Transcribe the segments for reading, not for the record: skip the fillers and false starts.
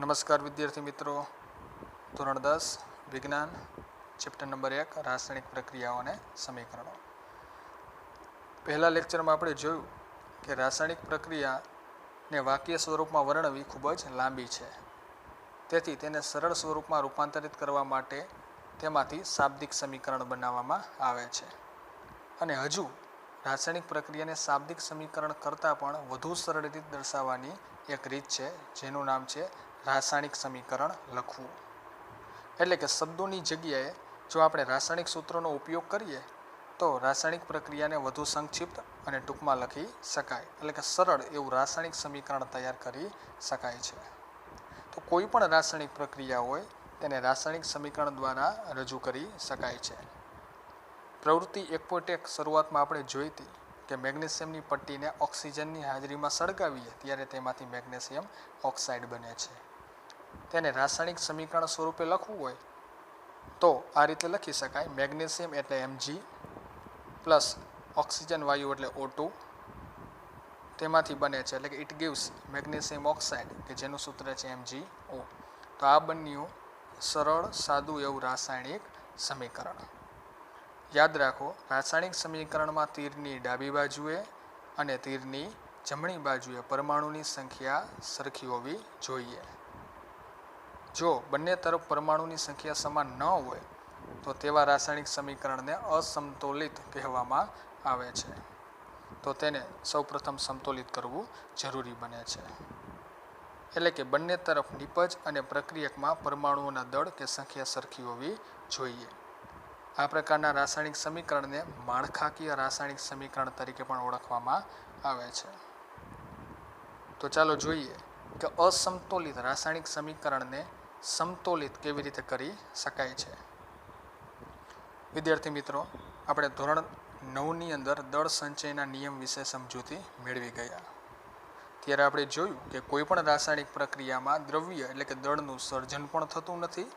નમસ્કાર વિદ્યાર્થી મિત્રો, ધોરણ 10 વિજ્ઞાન ચેપ્ટર નંબર 1 રાસાયણિક પ્રક્રિયાઓ અને સમીકરણો. પહેલા લેક્ચરમાં આપણે જોયું કે રાસાયણિક પ્રક્રિયાને વાક્ય સ્વરૂપમાં વર્ણવવી ખૂબ જ લાંબી છે. તેથી તેને સરળ સ્વરૂપમાં રૂપાંતરિત કરવા માટે તેમાંથી શાબ્દિક સમીકરણ બનાવવામાં આવે છે. અને હજુ રાસાયણિક પ્રક્રિયાને શાબ્દિક સમીકરણ કરતાં પણ વધુ સરળ રીતે દર્શાવવાની એક રીત છે, જેનું નામ છે રાસાયણિક સમીકરણ લખવું. એટલે કે શબ્દોની જગ્યાએ જો આપણે રાસાયણિક સૂત્રોનો ઉપયોગ કરીએ તો રાસાયણિક પ્રક્રિયાને વધુ સંક્ષિપ્ત અને ટૂંકમાં લખી શકાય. એટલે કે સરળ એવું રાસાયણિક સમીકરણ તૈયાર કરી શકાય છે. તો કોઈ પણ રાસાયણિક પ્રક્રિયા હોય તેને રાસાયણિક સમીકરણ દ્વારા રજૂ કરી શકાય છે. પ્રવૃત્તિ 1.1 શરૂઆતમાં આપણે જોઈ હતી કે મેગ્નેશિયમની પટ્ટીને ઓક્સિજનની હાજરીમાં સળગાવીએ ત્યારે તેમાંથી મેગ્નેશિયમ ઓક્સાઇડ બને છે. તેને રાસાયણિક સમીકરણ સ્વરૂપે લખવું હોય તો આ રીતે લખી શકાય: મેગ્નેશિયમ એટલે Mg પ્લસ ઓક્સિજન વાયુ એટલે O2 તેમાંથી બને છે, એટલે કે ઇટ ગિવ્સ મેગ્નેશિયમ ઓક્સાઇડ કે જેનું સૂત્ર છે MgO. તો આ બન્યું સરળ સાદું એવું રાસાયણિક સમીકરણ. યાદ રાખો, રાસાયણિક સમીકરણમાં તીરની ડાબી બાજુએ અને તીરની જમણી બાજુએ પરમાણુની સંખ્યા સરખી હોવી જોઈએ. જો બંને તરફ પરમાણુની સંખ્યા સમાન ન હોય તો તેવા રાસાયણિક સમીકરણને અસમતોલિત કહેવામાં આવે છે. તો તેને સૌપ્રથમ સમતોલિત કરવું જરૂરી બને છે. એટલે કે બંને તરફ નિપજ અને પ્રક્રિયકમાં પરમાણુઓના દળ કે સંખ્યા સરખી હોવી જોઈએ. આ પ્રકારના રાસાયણિક સમીકરણને માળખાકીય રાસાયણિક સમીકરણ તરીકે પણ ઓળખવામાં આવે છે. તો ચાલો જોઈએ કે અસમતોલિત રાસાયણિક સમીકરણને સમતોલિત કેવી રીતે કરી શકાય છે. વિદ્યાર્થી મિત્રો, આપણે ધોરણ 9ની અંદર દળ સંચયના નિયમ વિશે સમજૂતી મેળવી ગયા. ત્યારે આપણે જોયું કે કોઈ પણ રાસાયણિક પ્રક્રિયામાં દ્રવ્ય એટલે કે દળનું સર્જન પણ થતું નથી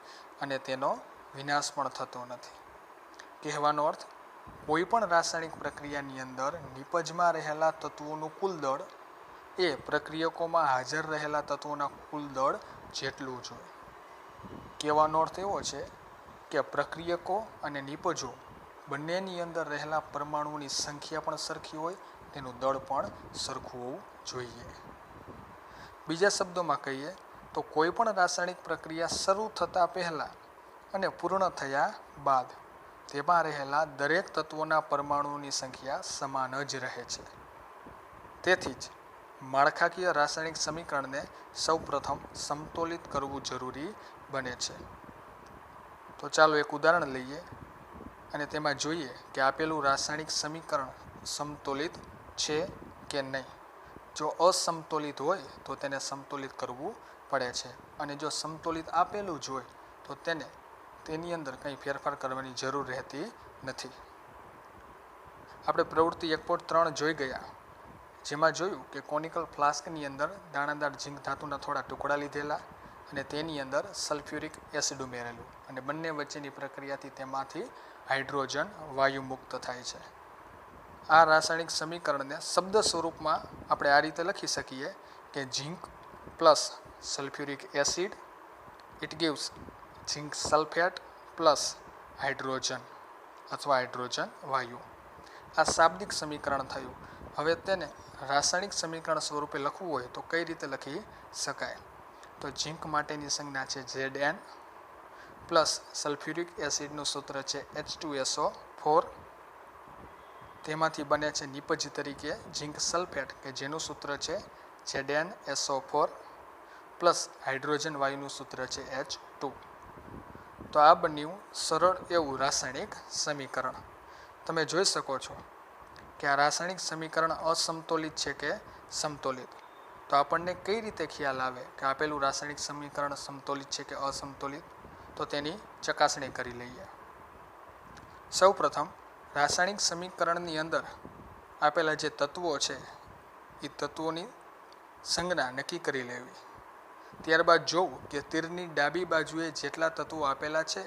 અને તેનો વિનાશ પણ થતો નથી. કહેવાનો અર્થ, કોઈ પણ રાસાયણિક પ્રક્રિયાની અંદર નિપજમાં રહેલા તત્વોનું કુલ દળ એ પ્રક્રિયકોમાં હાજર રહેલા તત્વોના કુલ દળ જેટલું જ હોય. કહેવાનો અર્થ એવો છે કે પ્રક્રિયકો અને નિપજો બંનેની અંદર રહેલા પરમાણુઓની સંખ્યા પણ સરખી હોય, તેનું દળ પણ સરખું હોવું જોઈએ. બીજા શબ્દોમાં કહીએ તો કોઈ પણ રાસાયણિક પ્રક્રિયા શરૂ થતાં પહેલાં અને પૂર્ણ થયા બાદ તેમાં રહેલા દરેક તત્વોના પરમાણુઓની સંખ્યા સમાન જ રહે છે. તેથી જ માળખાકીય રાસાયણિક સમીકરણને સૌપ્રથમ સમતોલિત કરવું જરૂરી બને છે. તો ચાલો એક ઉદાહરણ લઈએ અને તેમાં જોઈએ કે આપેલું રાસાયણિક સમીકરણ સમતોલિત છે કે નહીં. જો અસમતોલિત હોય તો તેને સમતોલિત કરવું પડે છે, અને જો સમતોલિત આપેલું જ હોય તો તેની અંદર કંઈ ફેરફાર કરવાની જરૂર રહેતી નથી. આપણે પ્રવૃત્તિ 1.3 જોઈ ગયા, જેમાં જોયું કે કોનિકલ ફ્લાસ્કની અંદર દાણાદાર ઝીંક ધાતુના થોડા ટુકડા લીધેલા અને તેની અંદર સલ્ફ્યુરિક એસિડ ઉમેરેલું અને બંને વચ્ચેની પ્રક્રિયાથી તેમાંથી હાઇડ્રોજન વાયુ મુક્ત થાય છે. આ રાસાયણિક સમીકરણને શબ્દ સ્વરૂપમાં આપણે આ રીતે લખી શકીએ કે zinc plus sulphuric acid it gives zinc sulphate plus hydrogen અથવા હાઇડ્રોજન વાયુ. આ શાબ્દિક સમીકરણ થયું. હવે તેને રાસાયણિક સમીકરણ સ્વરૂપે લખવું હોય તો કઈ રીતે લખી શકાય? તો ઝીંક માટેની સંજ્ઞા છે Zn પ્લસ સલ્ફ્યુરિક એસિડનું સૂત્ર છે H2SO4. તેમાંથી બને છે નિપજ તરીકે ઝીંક સલ્ફેટ કે જેનું સૂત્ર છે ZnSO4 પ્લસ હાઇડ્રોજન વાયુનું સૂત્ર છે H2. તો આ બન્યું સરળ એવું રાસાયણિક સમીકરણ. તમે જોઈ શકો છો કે આ રાસાયણિક સમીકરણ અસમતોલિત છે કે સમતોલિત. તો આપણને કઈ રીતે ખ્યાલ આવે કે આપેલું રાસાયણિક સમીકરણ સમતોલિત છે કે અસમતોલિત? તો તેની ચકાસણી કરી લઈએ. સૌપ્રથમ રાસાયણિક સમીકરણની અંદર આપેલા જે તત્વો છે એ તત્વોની સંજ્ઞા નક્કી કરી લેવી. ત્યારબાદ જોવું કે તીરની ડાબી બાજુએ જેટલા તત્વો આપેલા છે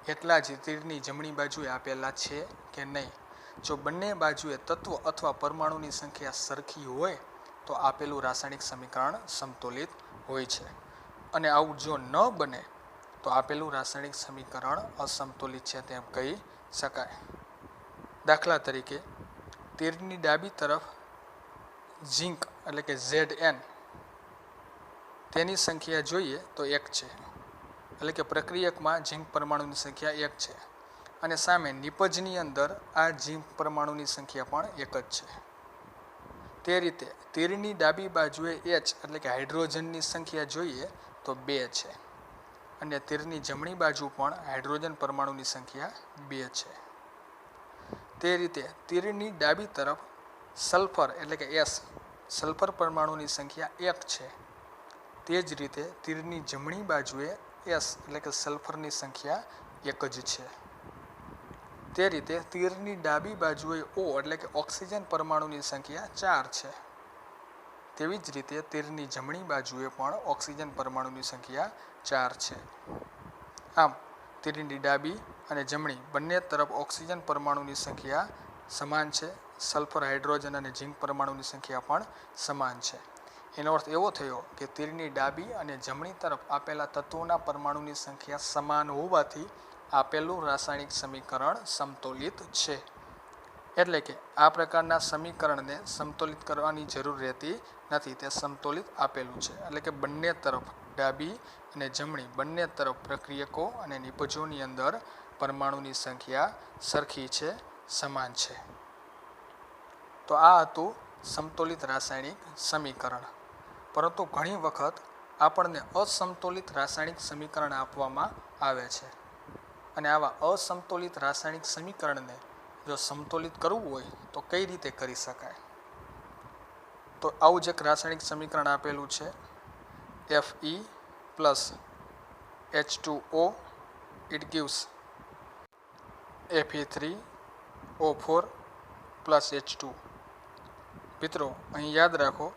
એટલા જ તીરની જમણી બાજુએ આપેલા છે કે નહીં. જો બંને બાજુએ તત્વો અથવા પરમાણુની સંખ્યા સરખી હોય તો આપેલું રાસાયણિક સમીકરણ સમતોલિત હોય છે. અને આવું જો ન બને તો આપેલું રાસાયણિક સમીકરણ અસંતુલિત છે તેમ કહી શકાય. દાખલા તરીકે તીરની ડાબી તરફ ઝીંક એટલે કે Zn તેની સંખ્યા જોઈએ તો 1 છે, એટલે કે પ્રક્રિયકમાં ઝીંક પરમાણુની સંખ્યા 1 છે અને સામે નિપજની અંદર આ ઝીંક પરમાણુની સંખ્યા પણ 1 જ છે. તે રીતે તીરની ડાબી બાજુએ H એટલે કે હાઇડ્રોજનની સંખ્યા જોઈએ તો 2 છે અને તીરની જમણી બાજુ પણ હાઇડ્રોજન પરમાણુની સંખ્યા 2 છે. તે રીતે તીરની ડાબી તરફ સલ્ફર એટલે કે S સલ્ફર પરમાણુની સંખ્યા 1 છે. તે જ રીતે તીરની જમણી બાજુએ S એટલે કે સલ્ફરની સંખ્યા 1 જ છે. તે રીતે તીરની ડાબી બાજુએ O એટલે કે ઓક્સિજન પરમાણુની સંખ્યા 4 છે. તેવી જ રીતે તીરની જમણી બાજુએ પણ ઓક્સિજન પરમાણુની સંખ્યા 4 છે. આમ તીરની ડાબી અને જમણી બંને તરફ ઓક્સિજન પરમાણુની સંખ્યા સમાન છે. સલ્ફર, હાઇડ્રોજન અને ઝીંક પરમાણુની સંખ્યા પણ સમાન છે. એનો અર્થ એવો થયો કે તીરની ડાબી અને જમણી તરફ આપેલા તત્વોના પરમાણુની સંખ્યા સમાન હોવાથી આપેલું રાસાયણિક સમીકરણ સમતોલિત છે. એટલે કે આ પ્રકારના સમીકરણને સમતોલિત કરવાની જરૂર રહેતી નથી, તે સમતોલિત આપેલું છે. એટલે કે બંને તરફ ડાબી અને જમણી બંને તરફ પ્રક્રિયકો અને નિપજોની અંદર પરમાણુની સંખ્યા સરખી છે, સમાન છે. તો આ હતું સમતોલિત રાસાયણિક સમીકરણ. પરંતુ ઘણી વખત આપણને અસમતોલિત રાસાયણિક સમીકરણ આપવામાં આવે છે અને આવા અસમતોલિત રાસાયણિક સમીકરણને જો સમતોલિત કરવું હોય તો કઈ રીતે કરી શકાય? તો આવું જ એક રાસાયણિક સમીકરણ આપેલું છે Fe plus H2O it gives Fe3O4 plus H2. મિત્રો અહીં યાદ રાખો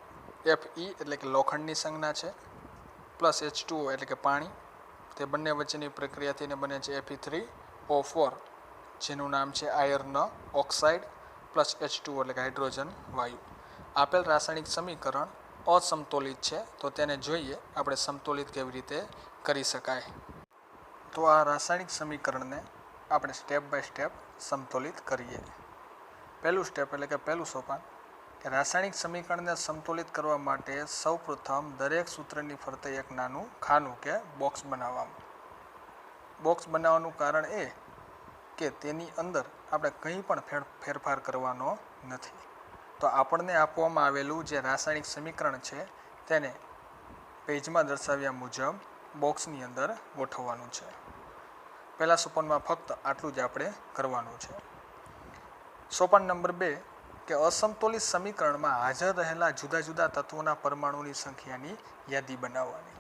Fe એટલે કે લોખંડની સંજ્ઞા છે પ્લસ H2O એટલે કે પાણી. તે બંને વચ્ચેની પ્રક્રિયા થઈને બને છે Fe3O4 જેનું નામ છે આયર્ન ઓક્સાઇડ પ્લસ H2O એટલે કે હાઇડ્રોજન વાયુ. આપેલ રાસાયણિક સમીકરણ અસમતોલિત છે, તો તેને જોઈએ આપણે સમતોલિત કેવી રીતે કરી શકાય. તો આ રાસાયણિક સમીકરણને આપણે સ્ટેપ બાય સ્ટેપ સમતોલિત કરીએ. પહેલું સ્ટેપ એટલે કે પહેલું સોપાન કે રાસાયણિક સમીકરણને સમતોલિત કરવા માટે સૌપ્રથમ દરેક સૂત્રની ફરતે એક નાનું ખાનું કે બોક્સ બનાવવાનું. બોક્સ બનાવવાનું કારણ એ કે તેની અંદર આપણે કંઈ પણ ફેરફાર કરવાનો નથી. તો આપણને આપવામાં આવેલું જે રાસાયણિક સમીકરણ છે તેને પેજમાં દર્શાવ્યા મુજબ બોક્સની અંદર ગોઠવવાનું છે. પહેલા સોપાનમાં ફક્ત આટલું જ આપણે કરવાનું છે. સોપાન નંબર 2 કે અસમતોલિત સમીકરણમાં હાજર રહેલા જુદા જુદા તત્વોના પરમાણુની સંખ્યાની યાદી બનાવવાની.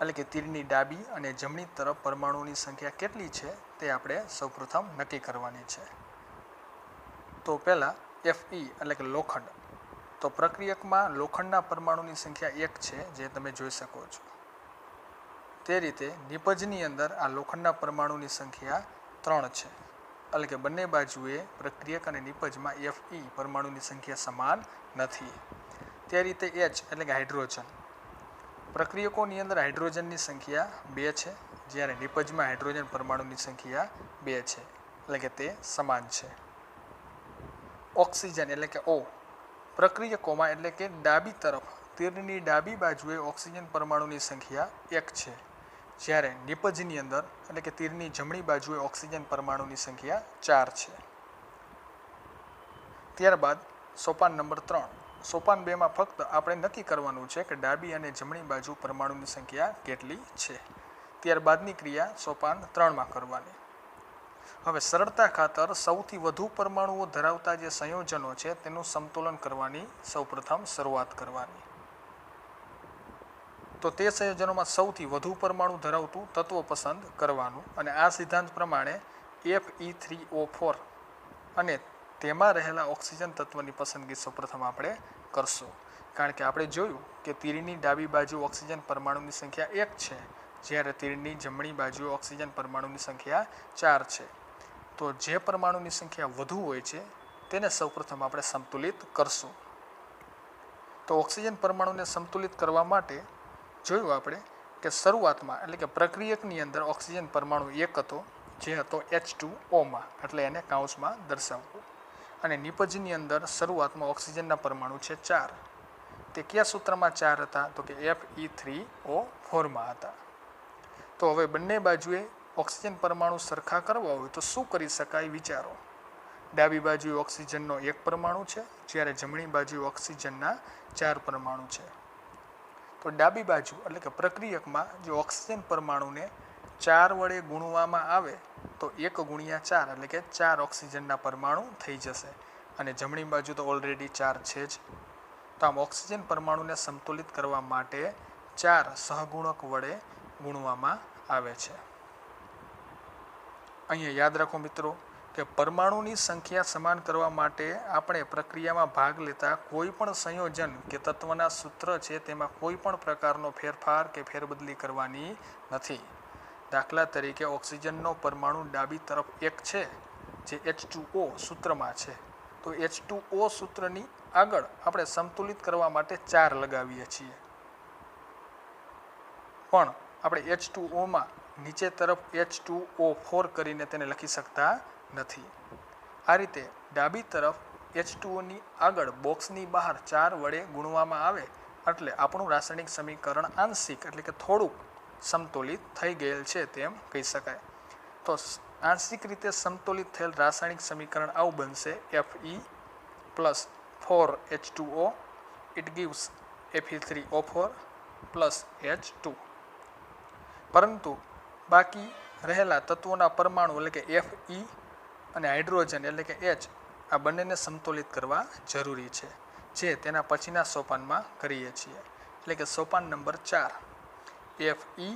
એટલે કે તીરની ડાબી અને જમણી તરફ પરમાણુની સંખ્યા કેટલી છે તે આપણે સૌપ્રથમ નક્કી કરવાની છે. તો પહેલાં Fe એટલે કે લોખંડ. તો પ્રક્રિયકમાં લોખંડના પરમાણુની સંખ્યા 1 છે, જે તમે જોઈ શકો છો. તે રીતે નિપજની અંદર આ લોખંડના પરમાણુની સંખ્યા 3 છે. એટલે કે બંને બાજુએ પ્રક્રિયક અને નિપજમાં Fe પરમાણુની સંખ્યા સમાન નથી. તે રીતે H એટલે કે હાઇડ્રોજન. પ્રક્રિયકોની અંદર હાઇડ્રોજનની સંખ્યા 2 છે, જ્યારે નિપજમાં હાઇડ્રોજન પરમાણુની સંખ્યા 2 છે, એટલે કે તે સમાન છે. ઓક્સિજન એટલે કે O. પ્રક્રિયકોમાં એટલે કે ડાબી તરફ તીરની ડાબી બાજુએ ઓક્સિજન પરમાણુની સંખ્યા 1 છે, જ્યારે નિપજની અંદર એટલે કે તીરની જમણી બાજુએ ઓક્સિજન પરમાણુની સંખ્યા 4 છે. ત્યારબાદ સોપાન નંબર 3. સોપાન 2માં ફક્ત આપણે નક્કી કરવાનું છે કે ડાબી અને જમણી બાજુ પરમાણુની સંખ્યા કેટલી છે. ત્યારબાદની ક્રિયા સોપાન 3માં કરવાની. હવે સરળતા ખાતર સૌથી વધુ પરમાણુઓ ધરાવતા જે સંયોજનો છે તેનું સમતોલન કરવાની સૌપ્રથમ શરૂઆત કરવાની. તો તે સંયોજનોમાં સૌથી વધુ પરમાણુ ધરાવતું તત્વ પસંદ કરવાનું અને આ સિદ્ધાંત પ્રમાણે Fe3O4 અને તેમાં રહેલા ઓક્સિજન તત્વની પસંદગી સૌપ્રથમ આપણે કરશું. કારણ કે આપણે જોયું કે તીરની ડાબી બાજુ ઓક્સિજન પરમાણુની સંખ્યા 1 છે, જ્યારે તીરની જમણી બાજુ ઓક્સિજન પરમાણુની સંખ્યા 4 છે. તો જે પરમાણુની સંખ્યા વધુ હોય છે તેને સૌપ્રથમ આપણે સંતુલિત કરશું. તો ઓક્સિજન પરમાણુને સંતુલિત કરવા માટે જોયું આપણે કે શરૂઆતમાં એટલે કે પ્રક્રિયકની અંદર ઓક્સિજન પરમાણુ 1 હતો, જે હતો H2O એટલે એને કાઉન્સમાં દર્શાવવું. અને નિપજની અંદર શરૂઆતમાં ઓક્સિજનના પરમાણુ છે 4. તે કયા સૂત્રમાં 4 હતા? તો કે Fe3O4 હતા. તો હવે બંને બાજુએ ઓક્સિજન પરમાણુ સરખા કરવા હોય તો શું કરી શકાય? વિચારો. ડાબી બાજુએ ઓક્સિજનનો 1 પરમાણુ છે, જ્યારે જમણી બાજુએ ઓક્સિજનના 4 પરમાણુ છે. તો ડાબી બાજુ એટલે કે પ્રક્રિયકમાં જો ઓક્સિજન પરમાણુને 4 વડે ગુણવામાં આવે તો 1 ગુણ્યા 4 એટલે કે 4 ઓક્સિજનના પરમાણુ થઈ જશે. અને જમણી બાજુ તો ઓલરેડી 4 છે જ. તો આમ ઓક્સિજન પરમાણુને સંતુલિત કરવા માટે 4 સહગુણક વડે ગુણવામાં આવે છે. અહીંયા યાદ રાખો મિત્રો કે પરમાણુની સંખ્યા સમાન કરવા માટે આપણે પ્રક્રિયામાં ભાગ લેતા કોઈ પણ સંયોજન કે તત્વના સૂત્ર છે તેમાં કોઈ પણ પ્રકારનો ફેરફાર કે ફેરબદલી કરવાની નથી. દાખલા તરીકે ઓક્સિજનનો પરમાણુ ડાબી તરફ 1 છે, જે H2O સૂત્રમાં છે. તો H2O સૂત્રની આગળ આપણે સંતુલિત કરવા માટે 4 લગાવીએ છીએ, પણ આપણે H2Oમાં નીચે તરફ H2O4 કરીને તેને લખી શકતા નથી. આ રીતે ડાબી તરફ H2Oની આગળ બોક્સની બહાર 4 વડે ગુણવામાં આવે એટલે આપણું રાસાયણિક સમીકરણ આંશિક એટલે કે થોડુંક સમતોલિત થઈ ગયેલ છે તેમ કહી શકાય. તો આંશિક રીતે સમતોલિત થયેલ રાસાયણિક સમીકરણ આવું બનશે: Fe plus 4H2O it gives Fe3O4 plus H2. પરંતુ બાકી રહેલા તત્વોના પરમાણુ એટલે કે Fe અને હાઇડ્રોજન એટલે કે H આ બંનેને સમતોલિત કરવા જરૂરી છે, જે તેના પછીના સોપાનમાં કરીએ છીએ. એટલે કે સોપાન નંબર 4. Fe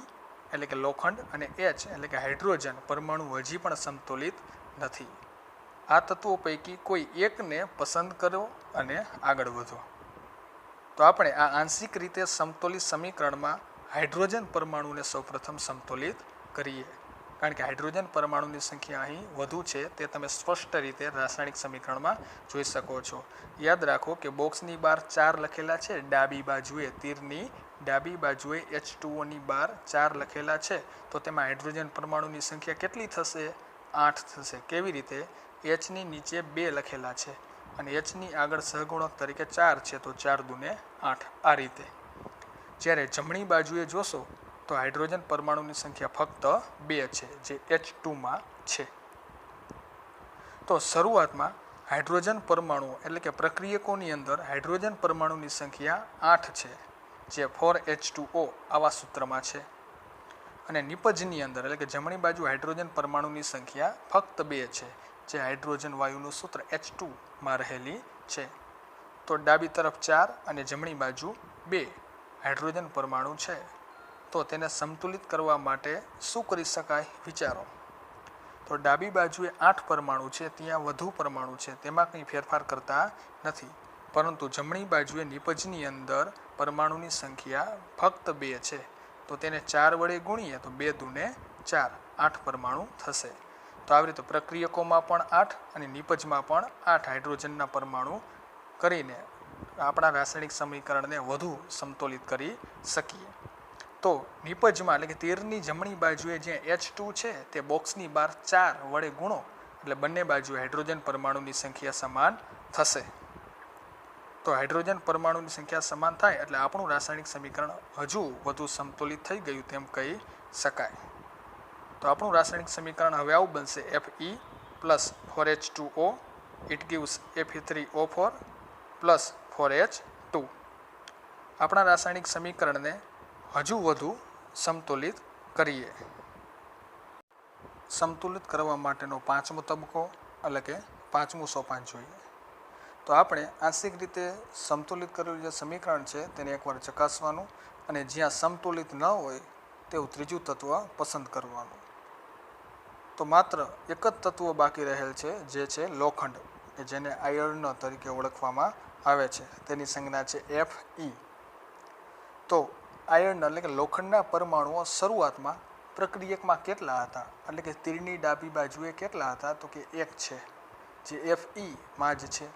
એટલે કે લોખંડ અને H એટલે કે હાઇડ્રોજન પરમાણુ હજી પણ સમતોલિત નથી. આ તત્વો પૈકી કોઈ એકને પસંદ કરો અને આગળ વધો. તો આપણે આ આંશિક રીતે સમતોલિત સમીકરણમાં હાઇડ્રોજન પરમાણુને સૌપ્રથમ સમતોલિત કરીએ, કારણ કે હાઇડ્રોજન પરમાણુની સંખ્યા અહીં વધુ છે તે તમે સ્પષ્ટ રીતે રાસાયણિક સમીકરણમાં જોઈ શકો છો. યાદ રાખો કે બોક્સની બહાર 4 લખેલા છે, ડાબી બાજુએ તીરની ડાબી બાજુએ H2Oની બહાર 4 લખેલા છે, તો તેમાં હાઇડ્રોજન પરમાણુની સંખ્યા કેટલી થશે? 8 થશે. કેવી રીતે? Hની નીચે 2 લખેલા છે અને Hની આગળ સહગુણક તરીકે 4 છે, તો 4 દુને 8. આ રીતે. જ્યારે જમણી બાજુએ જોશો તો હાઇડ્રોજન પરમાણુની સંખ્યા ફક્ત 2 છે, જે H2માં છે. તો શરૂઆતમાં હાઇડ્રોજન પરમાણુઓ એટલે કે પ્રક્રિયકોની અંદર હાઇડ્રોજન પરમાણુની સંખ્યા 8 છે, જે 4H2O આવા સૂત્રમાં છે. અને નિપજની અંદર એટલે કે જમણી બાજુ હાઇડ્રોજન પરમાણુની સંખ્યા ફક્ત 2 છે, જે હાઇડ્રોજન વાયુનું સૂત્ર H2માં રહેલી છે. તો ડાબી તરફ 4 અને જમણી બાજુ 2 હાઇડ્રોજન પરમાણુ છે. તો તેને સંતુલિત કરવા માટે શું કરી શકાય? વિચારો. તો ડાબી બાજુએ 8 પરમાણુ છે, ત્યાં વધુ પરમાણુ છે, તેમાં કંઈ ફેરફાર કરતા નથી. પરંતુ જમણી બાજુએ નિપજની અંદર પરમાણુની સંખ્યા ફક્ત 2 છે, તો તેને 4 વડે ગુણીએ તો 2 દુને 4, 8 પરમાણુ થશે. તો આવી રીતે પ્રક્રિયકોમાં પણ 8 અને નિપજમાં પણ 8 હાઇડ્રોજનના પરમાણુ કરીને આપણા રાસાયણિક સમીકરણને વધુ સમતોલિત કરી શકીએ. તો નિપજમાં એટલે કે તીરની જમણી બાજુએ જે H2 છે તે બોક્સની બહાર 4 વડે ગુણો એટલે બંને બાજુએ હાઇડ્રોજન પરમાણુની સંખ્યા સમાન થશે. તો હાઇડ્રોજન પરમાણુની સંખ્યા સમાન થાય એટલે આપણું રાસાયણિક સમીકરણ હજુ વધુ સમતોલિત થઈ ગયું તેમ કહી શકાય. તો આપણું રાસાયણિક સમીકરણ હવે આવું બનશે: Fe plus 4H2O it gives Fe3O4 plus 4H2. આપણા રાસાયણિક સમીકરણને હજુ વધુ સમતોલિત કરીએ. સમતુલિત કરવા માટેનો 5મો તબક્કો એટલે કે 5મું સોપાન જોઈએ. તો આપણે આંશિક રીતે સમતુલિત કરેલું જે સમીકરણ છે તેને એકવાર ચકાસવાનું અને જ્યાં સમતુલિત ન હોય તેવું ત્રીજું તત્વ પસંદ કરવાનું. તો માત્ર એક જ તત્વ બાકી રહેલ છે, જે છે લોખંડ, કે જેને આયર્ન તરીકે ઓળખવામાં આવે છે. તેની સંજ્ઞા છે Fe. તો આયર્ન એટલે કે લોખંડના પરમાણુઓ શરૂઆતમાં પ્રક્રિયકમાં કેટલા હતા? એટલે કે તીરની ડાબી બાજુએ કેટલા હતા? તો કે 1 છે, જે Feમાં જ છે.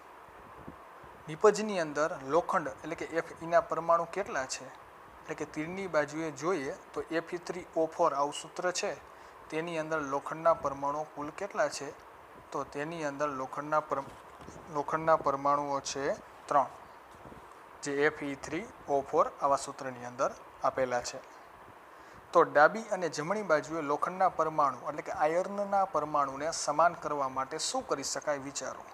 નિપજની અંદર લોખંડ એટલે કે Feના પરમાણુ કેટલા છે? એટલે કે તીરની બાજુએ જોઈએ તો Fe3O4 આવું સૂત્ર છે, તેની અંદર લોખંડના પરમાણુ કુલ કેટલા છે? તો તેની અંદર લોખંડના પરમાણુઓ છે 3, જે Fe3O4 આવા સૂત્રની અંદર આપેલા છે. તો ડાબી અને જમણી બાજુએ લોખંડના પરમાણુ એટલે કે આયર્નના પરમાણુને સમાન કરવા માટે શું કરી શકાય વિચારો.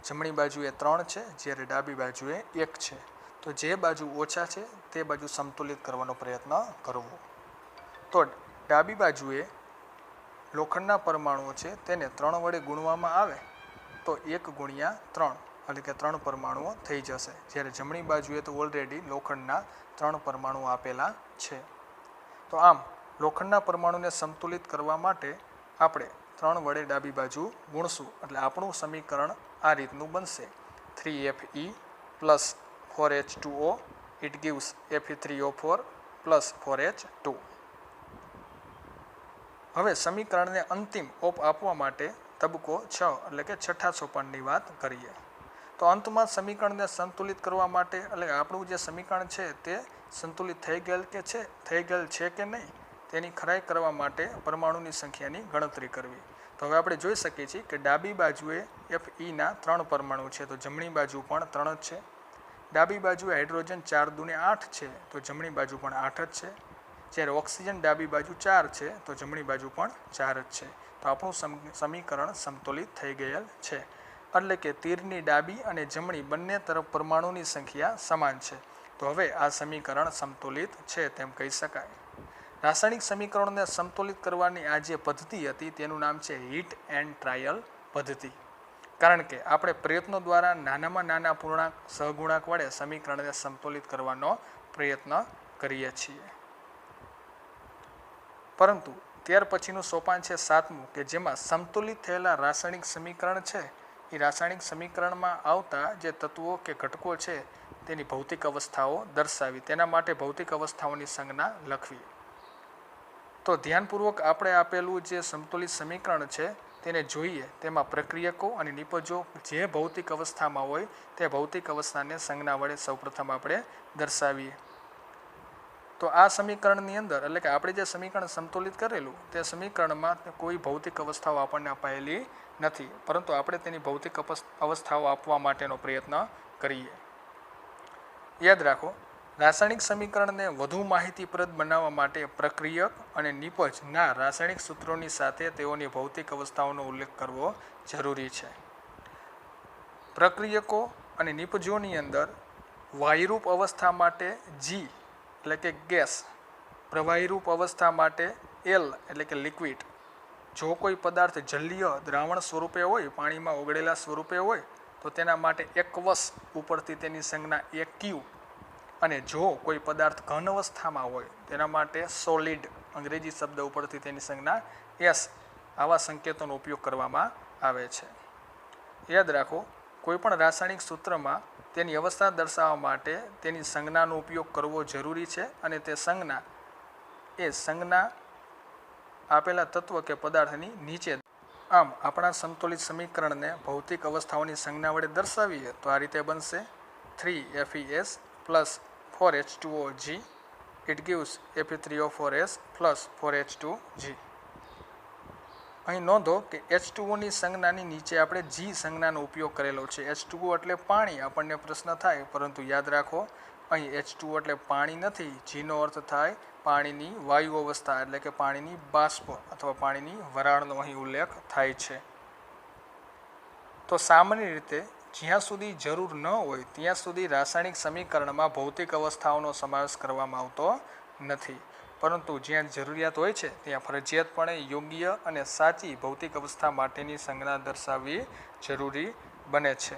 જમણી બાજુએ 3 છે, જ્યારે ડાબી બાજુએ 1 છે. તો જે બાજુ ઓછા છે તે બાજુ સમતુલિત કરવાનો પ્રયત્ન કરવો. તો ડાબી બાજુએ લોખંડના પરમાણુઓ છે તેને 3 વડે ગુણવામાં આવે તો 1 ગુણ્યા 3 એટલે કે 3 પરમાણુઓ થઈ જશે, જ્યારે જમણી બાજુએ તો ઓલરેડી લોખંડના 3 પરમાણુ આપેલા છે. તો આમ લોખંડના પરમાણુને સંતુલિત કરવા માટે આપણે 3 વડે ડાબી બાજુ ગુણશું એટલે આપણું સમીકરણ આ રીતનું બનશે. 3Fe plus 4H2O it gives Fe3O4 plus 4H2. હવે સમીકરણને અંતિમ ઓપ આપવા માટે તબક્કો 6 એટલે કે છઠ્ઠા સોપાનની વાત કરીએ. તો અંતમાં સમીકરણને સંતુલિત કરવા માટે એટલે આપણું જે સમીકરણ છે તે સંતુલિત થઈ ગયેલ છે કે નહીં તેની ખરાઈ કરવા માટે પરમાણુની સંખ્યાની ગણતરી કરવી. તો હવે આપણે જોઈ શકીએ છીએ કે ડાબી બાજુએ Feના 3 પરમાણુ છે, તો જમણી બાજુ પણ 3 જ છે. ડાબી બાજુએ હાઇડ્રોજન 4 દુને 8 છે, તો જમણી બાજુ પણ 8 જ છે. જ્યારે ઓક્સિજન ડાબી બાજુ 4 છે તો જમણી બાજુ પણ 4 જ છે. તો આપણું સમીકરણ સંતુલિત થઈ ગયેલ છે. એટલે કે તીરની ડાબી અને જમણી બંને તરફ પરમાણુની સંખ્યા સમાન છે. તો હવે આ સમીકરણ સંતુલિત છે તેમ કહી શકાય. રાસાયણિક સમીકરણોને સંતુલિત કરવાની આ જે પદ્ધતિ હતી તેનું નામ છે હીટ એન્ડ ટ્રાયલ પદ્ધતિ. કારણ કે આપણે પ્રયત્નો દ્વારા નાનામાં નાના પૂર્ણાંક સહગુણાંક વડે સમીકરણને સંતુલિત કરવાનો પ્રયત્ન કરીએ છીએ. પરંતુ ત્યાર પછીનું સોપાન છે 7મું, કે જેમાં સંતુલિત થયેલા રાસાયણિક સમીકરણ છે એ રાસાયણિક સમીકરણમાં આવતા જે તત્વો કે ઘટકો છે તેની ભૌતિક અવસ્થાઓ દર્શાવી, તેના માટે ભૌતિક અવસ્થાઓની સંજ્ઞા લખવી. તો ધ્યાનપૂર્વક આપણે આપેલું જે સંતુલિત સમીકરણ છે તેને જોઈએ. તેમાં પ્રક્રિયકો અને નિપજો જે ભૌતિક અવસ્થામાં હોય તે ભૌતિક અવસ્થાને સંજ્ઞા વડે સૌપ્રથમ આપણે દર્શાવીએ. તો આ સમીકરણની અંદર એટલે કે આપણે જે સમીકરણ સંતુલિત કરેલું તે સમીકરણમાં કોઈ ભૌતિક અવસ્થાઓ આપણને અપાયેલી નથી, પરંતુ આપણે તેની ભૌતિક અવસ્થાઓ આપવા માટેનો પ્રયત્ન કરીએ. યાદ રાખો, રાસાયણિક સમીકરણને વધુ માહિતીપ્રદ બનાવવા માટે પ્રક્રિયક અને નિપજના રાસાયણિક સૂત્રોની સાથે તેઓની ભૌતિક અવસ્થાઓનો ઉલ્લેખ કરવો જરૂરી છે. પ્રક્રિયકો અને નિપજોની અંદર વાયુરૂપ અવસ્થા માટે G એટલે કે ગેસ, પ્રવાહીરૂપ અવસ્થા માટે L એટલે કે લિક્વિડ. જો કોઈ પદાર્થ જલીય દ્રાવણ સ્વરૂપે હોય, પાણીમાં ઓગળેલા સ્વરૂપે હોય તો તેના માટે એકવસ ઉપરથી તેની સંજ્ઞા AQ, અને જો કોઈ પદાર્થ ઘન અવસ્થામાં હોય તેના માટે સોલિડ અંગ્રેજી શબ્દ ઉપરથી તેની સંજ્ઞા S. આવા સંકેતોનો ઉપયોગ કરવામાં આવે છે. યાદ રાખો, કોઈપણ રાસાયણિક સૂત્રમાં તેની અવસ્થા દર્શાવવા માટે તેની સંજ્ઞાનો ઉપયોગ કરવો જરૂરી છે, અને તે સંજ્ઞા આપેલા તત્વ કે પદાર્થની નીચે. આમ આપણા સંતુલિત સમીકરણને ભૌતિક અવસ્થાઓની સંજ્ઞા વડે દર્શાવીએ તો આ રીતે બનશે. 3FeS plus 4H2OG it gives Fe3O4S plus 4H2G. અહીં નોંધો કે H2Oની સંજ્ઞાની નીચે આપણે G સંજ્ઞાનો ઉપયોગ કરેલો છે. H2O એટલે પાણી આપણને પ્રશ્ન થાય, પરંતુ યાદ રાખો અહીં H2O એટલે પાણી નથી. Gનો અર્થ થાય પાણીની વાયુ અવસ્થા એટલે કે પાણીની બાષ્પ અથવા પાણીની વરાળનો અહીં ઉલ્લેખ થાય છે. તો સામાન્ય રીતે જ્યાં સુધી જરૂર ન હોય ત્યાં સુધી રાસાયણિક સમીકરણમાં ભૌતિક અવસ્થાઓનો સમાવેશ કરવામાં આવતો નથી, પરંતુ જ્યાં જરૂરિયાત હોય છે ત્યાં ફરજિયાતપણે યોગ્ય અને સાચી ભૌતિક અવસ્થા માટેની સંજ્ઞા દર્શાવવી જરૂરી બને છે.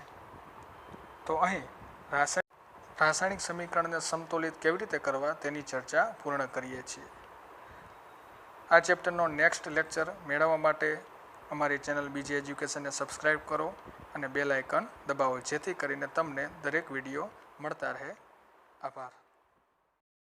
તો અહીં રાસાયણિક સમીકરણને સમતુલિત કેવી રીતે કરવા તેની ચર્ચા પૂર્ણ કરીએ છીએ. આ ચેપ્ટરનો નેક્સ્ટ લેક્ચર મેળવવા માટે અમારી ચેનલ બીજી એજ્યુકેશનને સબસ્ક્રાઈબ કરો અને બેલ આઇકન દબાવો, જેથી કરીને તમને દરેક વિડીયો મળતા રહે. આભાર.